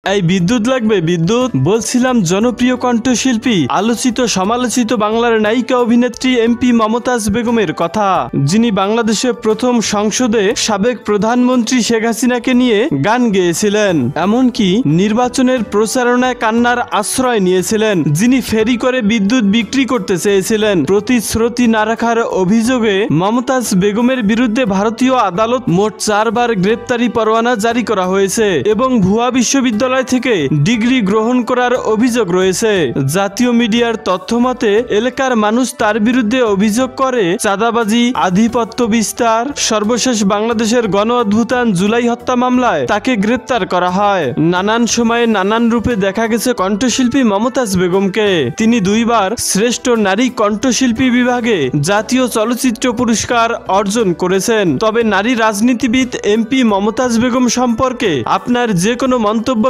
এই বিদ্যুৎ লাগবে বিদ্যুৎ বলছিলাম জনপ্রিয় কণ্ঠশিল্পী আলোচিত সমালোচিত বাংলার নায়িকা অভিনেত্রী এমপি মমতাজ বেগমের কথা, যিনি বাংলাদেশের প্রথম সংসদে সাবেক প্রধানমন্ত্রী শেখ হাসিনাকে নিয়ে গান গেয়েছিলেন, এমনকি নির্বাচনের প্রচারণায় কান্নার আশ্রয় নিয়েছিলেন, যিনি ফেরি করে বিদ্যুৎ বিক্রি করতে চেয়েছিলেন। প্রতিশ্রুতি না রাখার অভিযোগে মমতাজ বেগমের বিরুদ্ধে ভারতীয় আদালত মোট 4 বার গ্রেপ্তারি পরোয়ানা জারি করা হয়েছে এবং ভুয়া বিশ্ববিদ্যালয় থেকে ডিগ্রি গ্রহণ করার অভিযোগ রয়েছে। জাতীয় মিডিয়ার তথ্যমতে এলাকার মানুষ তার বিরুদ্ধে অভিযোগ করে চাঁদাবাজি, আধিপত্য বিস্তার। সর্বশেষ বাংলাদেশের গণ অভ্যুত্থান জুলাই হত্যা মামলায় তাকে গ্রেপ্তার করা হয়। নানান সময়ে নানান রূপে দেখা গেছে কণ্ঠশিল্পী মমতাজ বেগমকে। তিনি 2 বার শ্রেষ্ঠ নারী কণ্ঠশিল্পী বিভাগে জাতীয় চলচ্চিত্র পুরস্কার অর্জন করেছেন। তবে নারী রাজনীতিবিদ এমপি মমতাজ বেগম সম্পর্কে আপনার যে কোনো মন্তব্য